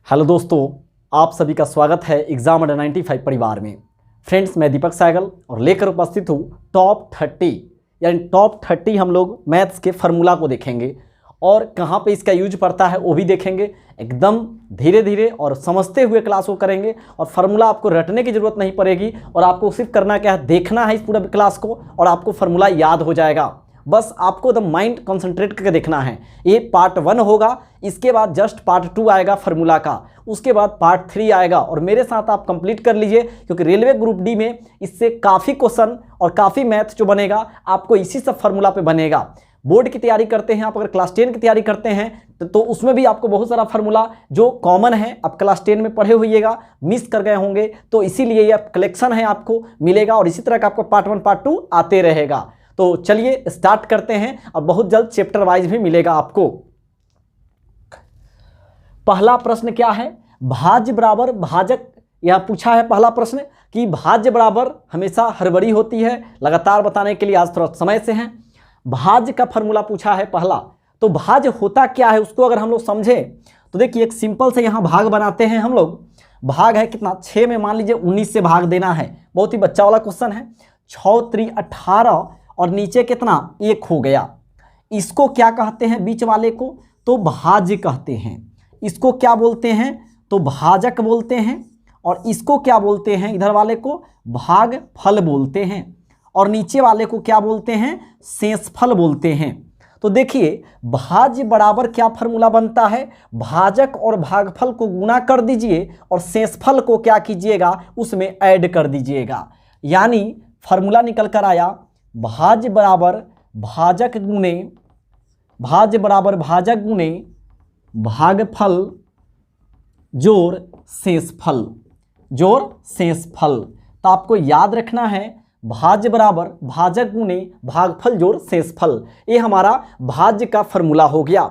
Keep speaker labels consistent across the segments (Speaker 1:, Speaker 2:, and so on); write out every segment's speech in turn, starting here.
Speaker 1: Hello दोस्तों, आप सभी का स्वागत है एग्जाम अंडर 95 परिवार में। फ्रेंड्स, मैं दीपक सहगल और लेकर उपस्थित हूँ टॉप 30 यानी टॉप 30 हम लोग मैथ्स के फार्मूला को देखेंगे और कहाँ पे इसका यूज पड़ता है वो भी देखेंगे। एकदम धीरे धीरे और समझते हुए क्लास को करेंगे और फार्मूला आपको रटने की ज़रूरत नहीं पड़ेगी और आपको सिर्फ करना क्या है, देखना है इस पूरा क्लास को और आपको फार्मूला याद हो जाएगा। बस आपको द माइंड कंसंट्रेट करके देखना है। ये पार्ट 1 होगा, इसके बाद जस्ट पार्ट 2 आएगा फार्मूला का, उसके बाद पार्ट 3 आएगा और मेरे साथ आप कंप्लीट कर लीजिए क्योंकि रेलवे ग्रुप डी में इससे काफ़ी क्वेश्चन और काफ़ी मैथ जो बनेगा आपको इसी सब फार्मूला पे बनेगा। बोर्ड की तैयारी करते हैं आप, अगर क्लास 10 की तैयारी करते हैं तो उसमें भी आपको बहुत सारा फार्मूला जो कॉमन है आप क्लास 10 में पढ़े होइएगा, मिस कर गए होंगे, तो इसीलिए ये कलेक्शन है आपको मिलेगा और इसी तरह का आपको पार्ट 1 पार्ट 2 आते रहेगा। तो चलिए स्टार्ट करते हैं। अब बहुत जल्द चैप्टर वाइज भी मिलेगा आपको। पहला प्रश्न क्या है, भाज्य बराबर भाजक। यह पूछा है पहला प्रश्न कि भाज्य बराबर हमेशा हड़बड़ी होती है, लगातार बताने के लिए आज थोड़ा समय से है। भाज्य का फॉर्मूला पूछा है पहला, तो भाज्य होता क्या है उसको अगर हम लोग समझे तो देखिए एक सिंपल से यहाँ भाग बनाते हैं हम लोग। भाग है कितना, 6 में मान लीजिए 19 से भाग देना है, बहुत ही बच्चा वाला क्वेश्चन है। 6 3 18 और नीचे कितना 1 हो गया। इसको क्या कहते हैं बीच वाले को, तो भाज्य कहते हैं। इसको क्या बोलते हैं, तो भाजक बोलते हैं। और इसको क्या बोलते हैं, इधर वाले को भागफल बोलते हैं और नीचे वाले को क्या बोलते हैं, शेषफल बोलते हैं। तो देखिए भाज्य बराबर क्या फॉर्मूला बनता है, भाजक और भागफल को गुणा कर दीजिए और शेषफल को क्या कीजिएगा उसमें ऐड कर दीजिएगा। यानी फॉर्मूला निकल कर आया भाज्य बराबर भाजक गुणे भागफल जोड़ शेषफल। तो आपको याद रखना है भाज्य बराबर भाजक गुणे भागफल जोड़ शेषफल, ये हमारा भाज्य का फॉर्मूला हो गया।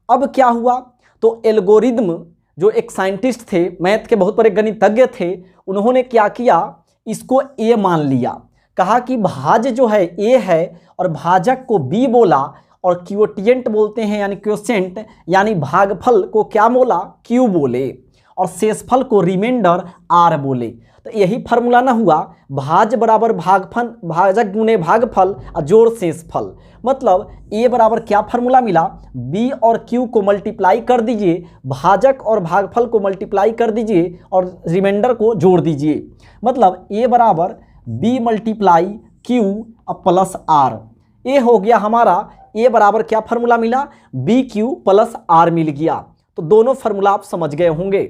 Speaker 1: अब क्या हुआ, तो एल्गोरिदम जो एक साइंटिस्ट थे, मैथ के बहुत बड़े गणितज्ञ थे, उन्होंने क्या किया, इसको ए मान लिया। कहा कि भाज्य जो है ए है और भाजक को बी बोला और क्वोटिएंट बोलते हैं यानी क्वोशेंट यानी भागफल को क्या बोला, क्यू बोले और शेषफल को रिमाइंडर आर बोले। तो यही फार्मूला ना हुआ, भाज्य बराबर भाजक गुणे भागफल और जोड़ शेषफल। मतलब ए बराबर क्या फार्मूला मिला, बी और क्यू को मल्टीप्लाई कर दीजिए, भाजक और भागफल को मल्टीप्लाई कर दीजिए और रिमाइंडर को जोड़ दीजिए। मतलब ए बराबर B multiply Q plus R. ये हो गया हमारा ए बराबर क्या फार्मूला मिला, बी क्यू प्लस आर मिल गया। तो दोनों फार्मूला आप समझ गए होंगे।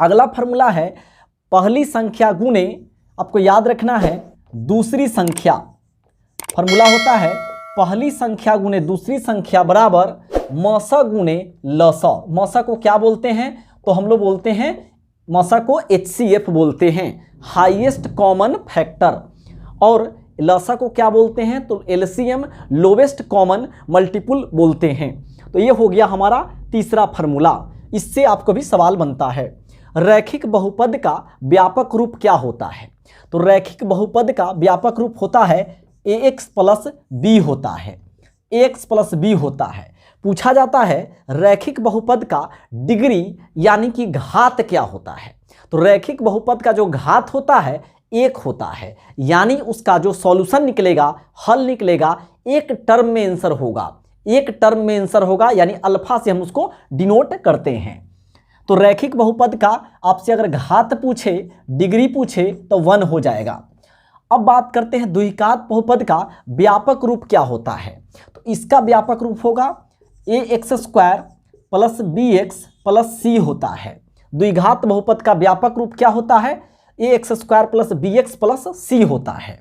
Speaker 1: अगला फार्मूला है पहली संख्या गुणे, आपको याद रखना है दूसरी संख्या। फार्मूला होता है पहली संख्या गुणे दूसरी संख्या बराबर मस गुणे लस। मस को क्या बोलते हैं, तो हम लोग बोलते हैं मसा को HCF बोलते हैं, हाईएस्ट कॉमन फैक्टर। और लसा को क्या बोलते हैं, तो LCM लोवेस्ट कॉमन मल्टीपल बोलते हैं। तो ये हो गया हमारा तीसरा फार्मूला। इससे आपको भी सवाल बनता है रैखिक बहुपद का व्यापक रूप क्या होता है। तो रैखिक बहुपद का व्यापक रूप होता है AX प्लस B होता है, AX प्लस B होता है। पूछा जाता है रैखिक बहुपद का डिग्री यानी कि घात क्या होता है। तो रैखिक बहुपद का जो घात होता है 1 होता है, यानी उसका जो सॉल्यूशन निकलेगा, हल निकलेगा, एक टर्म में आंसर होगा, एक टर्म में आंसर होगा यानी अल्फा से हम उसको डिनोट करते हैं। तो रैखिक बहुपद का आपसे अगर घात पूछे, डिग्री पूछे तो 1 हो जाएगा। अब बात करते हैं द्विघात बहुपद का व्यापक रूप क्या होता है। तो इसका व्यापक रूप होगा ax square plus bx plus c होता है। द्विघात बहुपद का व्यापक रूप क्या होता है, ax square plus bx plus c होता है।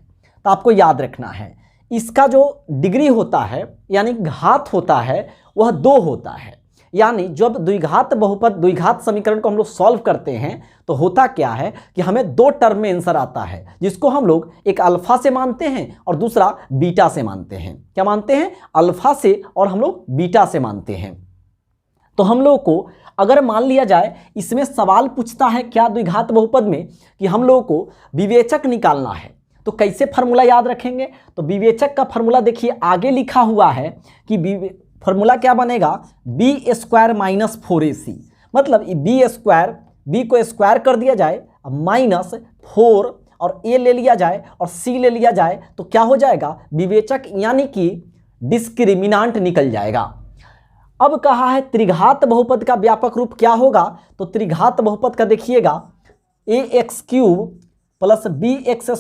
Speaker 1: तो आपको याद रखना है इसका जो डिग्री होता है यानी घात होता है वह 2 होता है। यानी जब द्विघात बहुपद द्विघात समीकरण को हम लोग सॉल्व करते हैं तो होता क्या है कि हमें 2 टर्म में आंसर आता है, जिसको हम लोग एक अल्फा से मानते हैं और दूसरा बीटा से मानते हैं। क्या मानते हैं, अल्फा से और हम लोग बीटा से मानते हैं। तो हम लोग को अगर मान लिया जाए इसमें सवाल पूछता है क्या द्विघात बहुपद में कि हम लोगों को विवेचक निकालना है, तो कैसे फार्मूला याद रखेंगे। तो विवेचक का फार्मूला देखिए आगे लिखा हुआ है कि फार्मूला क्या बनेगा, बी स्क्वायर माइनस 4ac। मतलब बी को स्क्वायर कर दिया जाए, अब -4 और ए ले लिया जाए और सी ले लिया जाए तो क्या हो जाएगा, विवेचक यानी कि डिस्क्रिमिनांट निकल जाएगा। अब कहा है त्रिघात बहुपद का व्यापक रूप क्या होगा, तो त्रिघात बहुपद का देखिएगा ax³ + bx²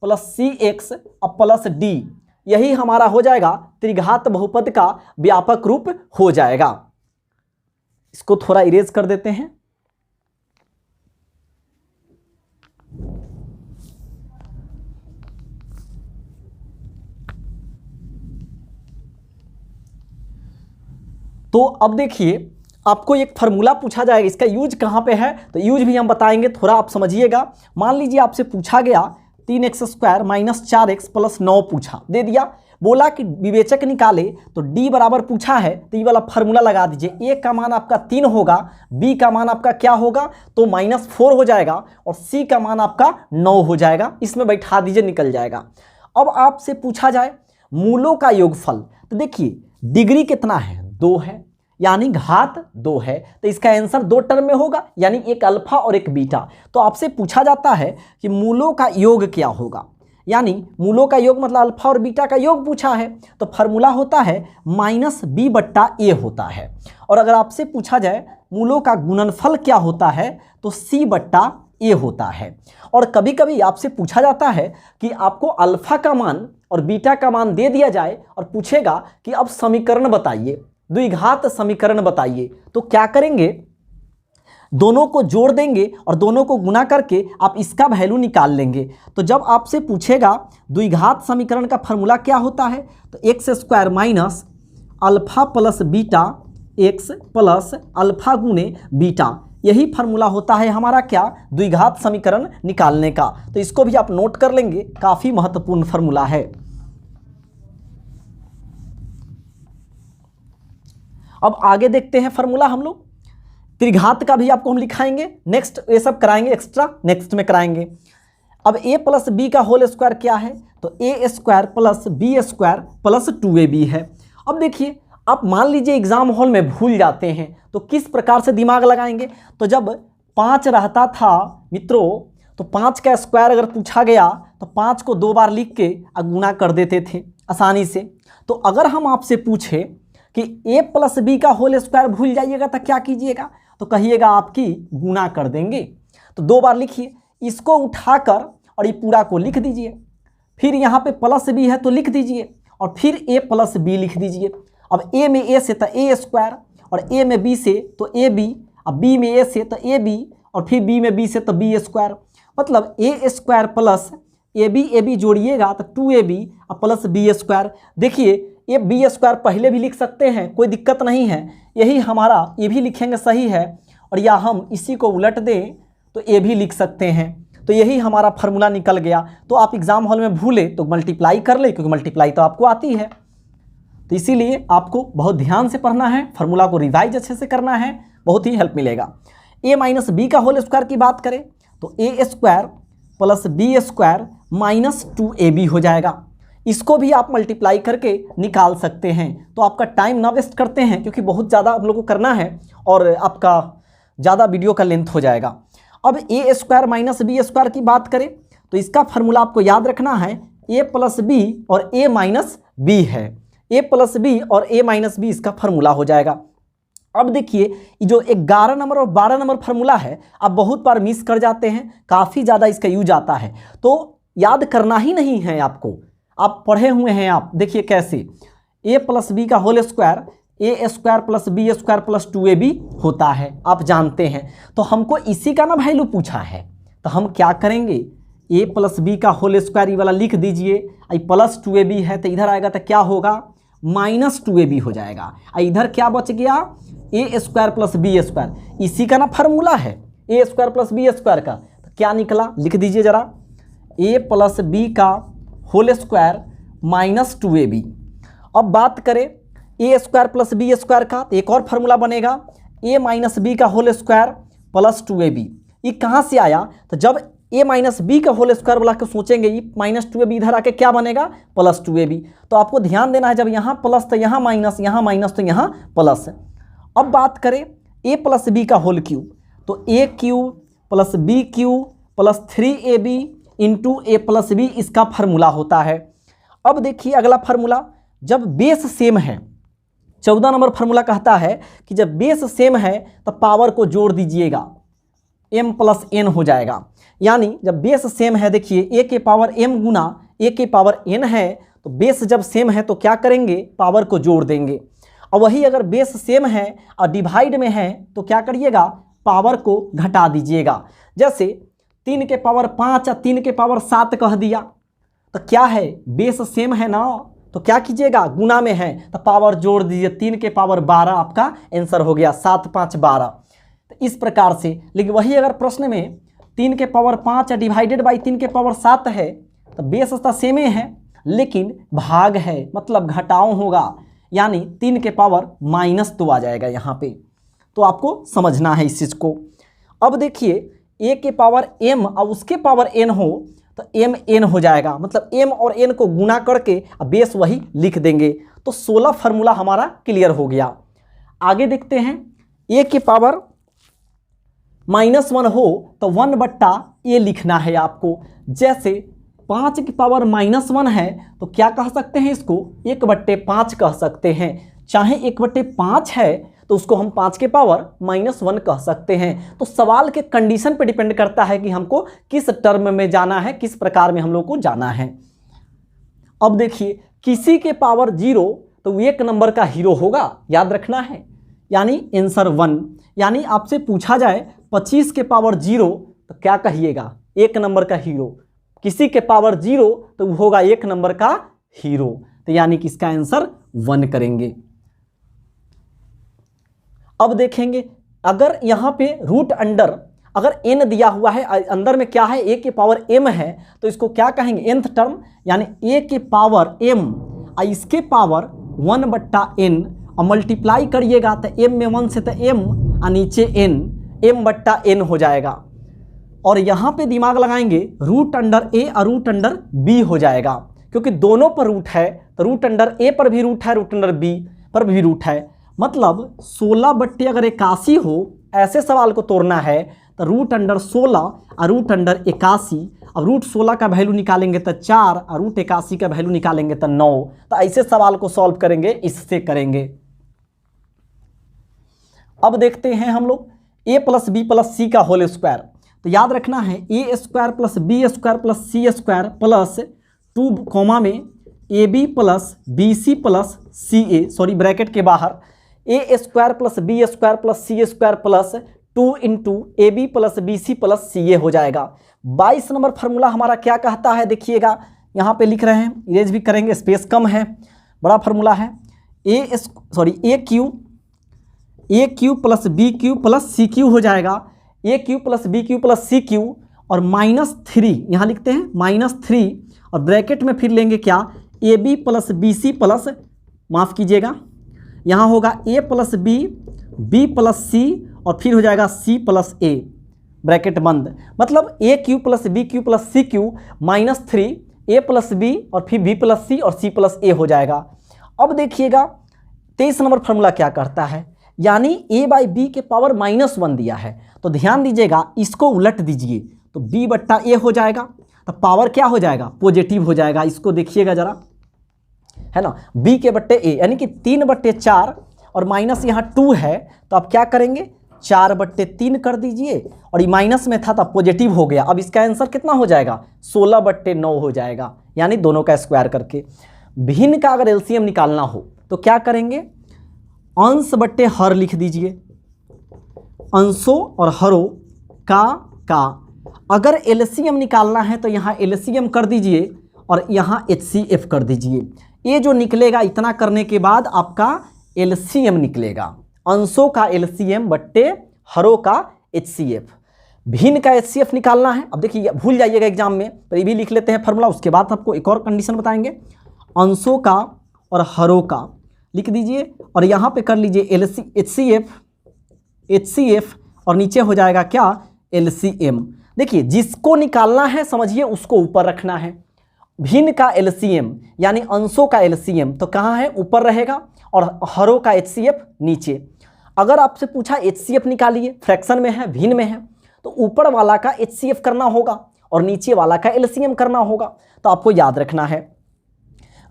Speaker 1: + cx और + d, यही हमारा हो जाएगा त्रिघात बहुपद का व्यापक रूप हो जाएगा। इसको थोड़ा इरेज कर देते हैं। तो अब देखिए आपको एक फार्मूला पूछा जाएगा, इसका यूज कहाँ पे है, तो यूज भी हम बताएंगे, थोड़ा आप समझिएगा। मान लीजिए आपसे पूछा गया 3x² - 4x + 9 पूछा, दे दिया, बोला कि विवेचक निकाले, तो d बराबर पूछा है तो ये वाला फार्मूला लगा दीजिए। a का मान आपका 3 होगा, b का मान आपका क्या होगा, तो -4 हो जाएगा और c का मान आपका 9 हो जाएगा, इसमें बैठा दीजिए, निकल जाएगा। अब आपसे पूछा जाए मूलों का योगफल, तो देखिए डिग्री कितना है, 2 है, यानी घात 2 है, तो इसका आंसर 2 टर्म में होगा, यानी एक अल्फा और एक बीटा। तो आपसे पूछा जाता है कि मूलों का योग क्या होगा, यानी मूलों का योग मतलब अल्फा और बीटा का योग पूछा है, तो फार्मूला होता है -b/a होता है। और अगर आपसे पूछा जाए मूलों का गुणनफल क्या होता है, तो c/a होता है। और कभी कभी आपसे पूछा जाता है कि आपको अल्फा का मान और बीटा का मान दे दिया जाए और पूछेगा कि अब समीकरण बताइए, द्विघात समीकरण बताइए, तो क्या करेंगे, दोनों को जोड़ देंगे और दोनों को गुना करके आप इसका वैल्यू निकाल लेंगे। तो जब आपसे पूछेगा द्विघात समीकरण का फार्मूला क्या होता है, तो x² - alpha + beta x + alpha गुने बीटा, यही फार्मूला होता है हमारा क्या, द्विघात समीकरण निकालने का। तो इसको भी आप नोट कर लेंगे, काफ़ी महत्वपूर्ण फार्मूला है। अब आगे देखते हैं फार्मूला हम लोग, त्रिघात का भी आपको हम लिखाएंगे, नेक्स्ट ये सब कराएंगे, एक्स्ट्रा नेक्स्ट में कराएंगे। अब a + b का होल स्क्वायर क्या है, तो a² + b² + 2ab है। अब देखिए आप मान लीजिए एग्जाम हॉल में भूल जाते हैं तो किस प्रकार से दिमाग लगाएंगे, तो जब 5 रहता था मित्रों, तो 5 का स्क्वायर अगर पूछा गया तो 5 को 2 बार लिख के गुना कर देते थे आसानी से। तो अगर हम आपसे पूछे कि a + b का होल स्क्वायर भूल जाइएगा तो क्या कीजिएगा, तो कहिएगा आपकी गुना कर देंगे। तो 2 बार लिखिए, इसको उठाकर और ये पूरा को लिख दीजिए, फिर यहाँ पे +b है तो लिख दीजिए और फिर a + b लिख दीजिए। अब a में a से तो a² और a में b से तो ab, अब b में a से तो ab और फिर b में b से तो b², मतलब a² + ab जोड़िएगा तो 2ab + b²। देखिए ये b² पहले भी लिख सकते हैं, कोई दिक्कत नहीं है, यही हमारा ये भी लिखेंगे सही है, और या हम इसी को उलट दें तो ये भी लिख सकते हैं। तो यही हमारा फार्मूला निकल गया। तो आप एग्जाम हॉल में भूले तो मल्टीप्लाई कर ले, क्योंकि मल्टीप्लाई तो आपको आती है। तो इसीलिए आपको बहुत ध्यान से पढ़ना है, फार्मूला को रिवाइज अच्छे से करना है, बहुत ही हेल्प मिलेगा। a - b का होल स्क्वायर की बात करें तो a² + b² - 2ab हो जाएगा। इसको भी आप मल्टीप्लाई करके निकाल सकते हैं। तो आपका टाइम ना वेस्ट करते हैं, क्योंकि बहुत ज़्यादा हम लोग को करना है और आपका ज़्यादा वीडियो का लेंथ हो जाएगा। अब a² - b² की बात करें तो इसका फार्मूला आपको याद रखना है, a + b और a - b है, a + b और a - b इसका फार्मूला हो जाएगा। अब देखिए जो 11 नंबर और 12 नंबर फार्मूला है आप बहुत बार मिस कर जाते हैं, काफ़ी ज़्यादा इसका यूज आता है, तो याद करना ही नहीं है आपको, आप पढ़े हुए हैं। आप देखिए कैसे a + b का whole square a² + b² + 2ab होता है, आप जानते हैं। तो हमको इसी का ना वैल्यू पूछा है, तो हम क्या करेंगे, a + b का होल स्क्वायर ये वाला लिख दीजिए, + 2ab है तो इधर आएगा तो क्या होगा, -2ab हो जाएगा। इधर क्या बच गया, a² + b², इसी का ना फार्मूला है a² + b² का, तो क्या निकला लिख दीजिए ज़रा, a + b का होल स्क्वायर -2ab। अब बात करें a² + b² का, तो एक और फार्मूला बनेगा a - b का होल स्क्वायर + 2ab। ये कहाँ से आया, तो जब a - b का होल स्क्वायर वाला को सोचेंगे, ये -2ab इधर आके क्या बनेगा, +2ab। तो आपको ध्यान देना है, जब यहाँ प्लस तो यहाँ माइनस, यहाँ माइनस तो यहाँ प्लस। अब बात करें ए प्लस बी का होल क्यूब, तो A cube plus B cube plus 3ab into A plus B इसका फार्मूला होता है। अब देखिए अगला फार्मूला, जब बेस सेम है, 14 नंबर फार्मूला कहता है कि जब बेस सेम है तो पावर को जोड़ दीजिएगा, m प्लस n हो जाएगा। यानी जब बेस सेम है, देखिए a के पावर m गुना a के पावर n है, तो बेस जब सेम है तो क्या करेंगे, पावर को जोड़ देंगे। और वही अगर बेस सेम है और डिवाइड में है तो क्या करिएगा, पावर को घटा दीजिएगा। जैसे 3 के पावर 5 और 3 के पावर 7 कह दिया, तो क्या है, बेस सेम है ना, तो क्या कीजिएगा, गुना में है तो पावर जोड़ दीजिए, 3 के पावर 12 आपका आंसर हो गया, 7 5 12। तो इस प्रकार से, लेकिन वही अगर प्रश्न में 3 के पावर 5 डिवाइडेड बाई 3 के पावर 7 है तो बेस तो सेम है लेकिन भाग है, मतलब घटाव होगा, यानी 3 के पावर -2 आ जाएगा यहाँ पे। तो आपको समझना है इस चीज़ को। अब देखिए a के पावर m और उसके पावर n हो तो m n हो जाएगा, मतलब m और n को गुना करके बेस वही लिख देंगे। तो 16 फार्मूला हमारा क्लियर हो गया। आगे देखते हैं, a के पावर -1 हो तो 1/a लिखना है आपको। जैसे 5 की पावर -1 है तो क्या कह सकते हैं, इसको 1/5 कह सकते हैं। चाहे 1/5 है तो उसको हम 5 के पावर -1 कह सकते हैं। तो सवाल के कंडीशन पे डिपेंड करता है कि हमको किस टर्म में जाना है, किस प्रकार में हम लोग को जाना है। अब देखिए, किसी के पावर 0 तो वो 1 नंबर का हीरो होगा, याद रखना है, यानी आंसर 1। यानी आपसे पूछा जाए 25 के पावर 0 तो क्या कहिएगा, 1 नंबर का हीरो। किसी के पावर 0 तो वो होगा 1 नंबर का हीरो, तो यानी कि इसका आंसर 1 करेंगे। अब देखेंगे, अगर यहाँ पे रूट अंडर अगर n दिया हुआ है, अंदर में क्या है, a के पावर m है, तो इसको क्या कहेंगे, nth टर्म, यानी a के पावर m और इसके पावर 1/n और मल्टीप्लाई करिएगा तो m में 1 से तो m और नीचे n, m/n हो जाएगा। और यहाँ पे दिमाग लगाएंगे, रूट अंडर a और रूट अंडर b हो जाएगा, क्योंकि दोनों पर रूट है, तो रूट अंडर a पर भी रूट है, रूट अंडर b पर भी रूट है। मतलब 16/81 हो, ऐसे सवाल को तोड़ना है तो रूट अंडर 16 और रूट अंडर 81। अब रूट 16 का वैल्यू निकालेंगे तो 4 और रूट 81 का वैल्यू निकालेंगे तो 9। तो ऐसे सवाल को सॉल्व करेंगे, इससे करेंगे। अब देखते हैं हम लोग a plus B plus C का होल स्क्वायर। तो याद रखना है, a square plus B square plus C square plus 2 comma में ab plus B C plus C A, sorry bracket के बाहर, a square plus B square plus C square plus 2 into A B plus B C plus C A हो जाएगा। 22 number formula हमारा क्या कहता है, देखिएगा यहाँ पे लिख रहे हैं, इरेज भी करेंगे, स्पेस कम है, बड़ा फार्मूला है, A cube plus B cube plus C cube हो जाएगा। A cube plus B cube plus C cube और -3 यहाँ लिखते हैं, -3 और ब्रैकेट में फिर लेंगे क्या, A B plus B C plus, माफ़ कीजिएगा, यहाँ होगा a plus B, B plus C और फिर हो जाएगा c प्लस ए, ब्रैकेट बंद। मतलब a Q plus B Q plus C Q -3 a plus B और फिर b प्लस सी और c प्लस ए हो जाएगा। अब देखिएगा 23 नंबर फार्मूला क्या करता है, यानी a बाई बी के पावर -1 दिया है, तो ध्यान दीजिएगा, इसको उलट दीजिए तो b/a हो जाएगा, तो पावर क्या हो जाएगा, पॉजिटिव हो जाएगा। इसको देखिएगा जरा, है ना, b के बट्टे a, यानी कि 3/4 और माइनस यहाँ 2 है, तो आप क्या करेंगे, 4/3 कर दीजिए, और ये माइनस में था तो पॉजिटिव हो गया। अब इसका आंसर कितना हो जाएगा, 16/9 हो जाएगा, यानी दोनों का स्क्वायर करके। भिन्न का अगर एलसीएम निकालना हो तो क्या करेंगे, अंश बट्टे हर लिख दीजिए, अंशों और हरों का। अगर एलसीएम निकालना है तो यहाँ एलसीएम कर दीजिए और यहाँ एचसीएफ कर दीजिए। ये जो निकलेगा, इतना करने के बाद आपका एलसीएम निकलेगा, अंशों का एलसीएम बट्टे हरों का एचसीएफ। भिन्न का एचसीएफ निकालना है। अब देखिए, भूल जाइएगा एग्जाम में, पर ये भी लिख लेते हैं फार्मूला, उसके बाद आपको एक और कंडीशन बताएंगे। अंशों का और हरों का लिख दीजिए और यहाँ पे कर लीजिए एचसीएफ और नीचे हो जाएगा क्या, एलसीएम। देखिए, जिसको निकालना है समझिए उसको ऊपर रखना है। भिन्न का एलसीएम यानी अंशों का एलसीएम तो कहाँ है, ऊपर रहेगा, और हरों का एचसीएफ नीचे। अगर आपसे पूछा HCF निकालिए, फ्रैक्शन में है, भिन्न में है, तो ऊपर वाला का HCF करना होगा और नीचे वाला का LCM करना होगा। तो आपको याद रखना है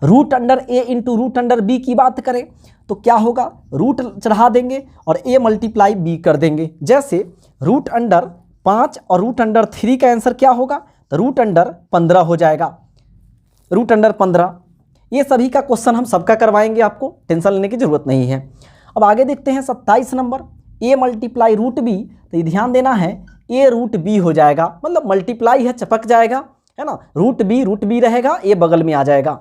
Speaker 1: root under A into root under B की बात करें तो क्या होगा, रूट चढ़ा देंगे और A मल्टीप्लाई B कर देंगे। जैसे रूट अंडर 5 और रूट अंडर 3 का आंसर क्या होगा, तो रूट अंडर 15 हो जाएगा, रूट अंडर 15। ये सभी का क्वेश्चन हम सबका करवाएंगे, आपको टेंशन लेने की जरूरत नहीं है। अब आगे देखते हैं 27 number, A multiply root B। तो ये ध्यान देना है A रूट B हो जाएगा, मतलब मल्टीप्लाई है, चपक जाएगा, है ना, रूट B रहेगा, A बगल में आ जाएगा।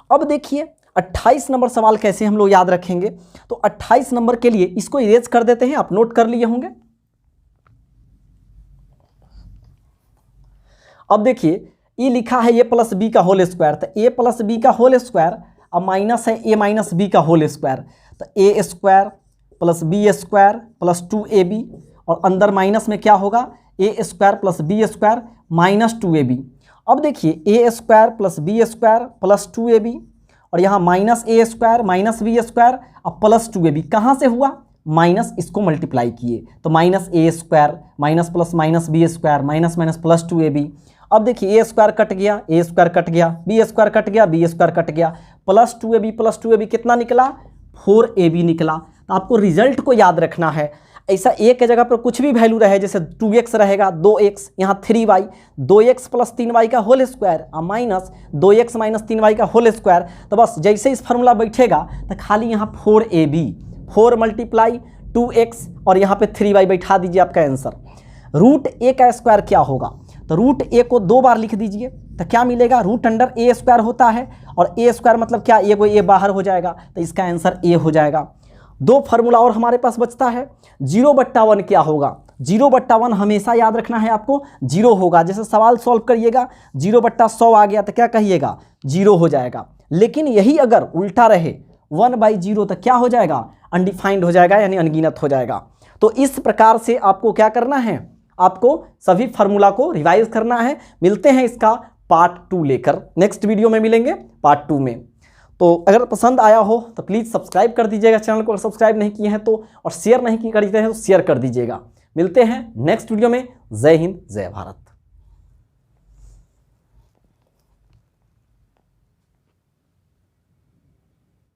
Speaker 1: अब देखिए 28 नंबर सवाल कैसे हम लोग याद रखेंगे, तो 28 नंबर के लिए इसको इरेज कर देते हैं, आप नोट कर लिए होंगे। अब देखिए ये लिखा है A प्लस बी का होल स्क्वायर, तो A प्लस बी का होल स्क्वायर, अब माइनस है A माइनस बी का होल स्क्वायर, तो A square plus B square plus 2AB, और अंदर माइनस में क्या होगा, A square plus B square minus 2AB। अब देखिए A square plus B square plus 2AB, और यहाँ minus A square minus B square अब प्लस 2AB, कहाँ से हुआ, माइनस इसको मल्टीप्लाई किए, तो minus A square minus plus minus B square minus minus plus 2AB। अब देखिए A स्क्वायर कट गया, A स्क्वायर कट गया, B स्क्वायर कट गया, B स्क्वायर कट गया, प्लस 2AB कितना निकला, 4AB निकला। तो आपको रिजल्ट को याद रखना है, ऐसा A के जगह पर कुछ भी वैल्यू रहे, जैसे 2x रहेगा, 2x, यहाँ 3y, 2x प्लस 3y का whole square minus 2x minus 3y का होल स्क्वायर। तो बस जैसे इस फार्मूला बैठेगा तो खाली यहाँ 4AB, 4 मल्टीप्लाई 2x और यहाँ पे 3y बैठा दीजिए, आपका आंसर। रूट A का स्क्वायर क्या होगा, तो रूट A को 2 बार लिख दीजिए, तो क्या मिलेगा, रूट अंडर A स्क्वायर होता है, और A स्क्वायर मतलब क्या, A बाहर हो जाएगा, तो इसका आंसर A हो जाएगा। 2 फार्मूला और हमारे पास बचता है। 0/1 क्या होगा, 0/1 हमेशा याद रखना है आपको, 0 होगा। जैसे सवाल सॉल्व करिएगा 0/100 आ गया तो क्या कहिएगा, 0 हो जाएगा। लेकिन यही अगर उल्टा रहे 1/0 तो क्या हो जाएगा, अनडिफाइंड हो जाएगा, यानी अनगिनत हो जाएगा। तो इस प्रकार से आपको क्या करना है, आपको सभी फार्मूला को रिवाइज करना है। मिलते हैं इसका पार्ट 2 लेकर, नेक्स्ट वीडियो में मिलेंगे पार्ट 2 में। तो अगर पसंद आया हो तो प्लीज़ सब्सक्राइब कर दीजिएगा चैनल को, अगर सब्सक्राइब नहीं किए हैं तो, और शेयर नहीं करते हैं तो शेयर कर दीजिएगा। मिलते हैं नेक्स्ट वीडियो में। जय हिंद, जय भारत।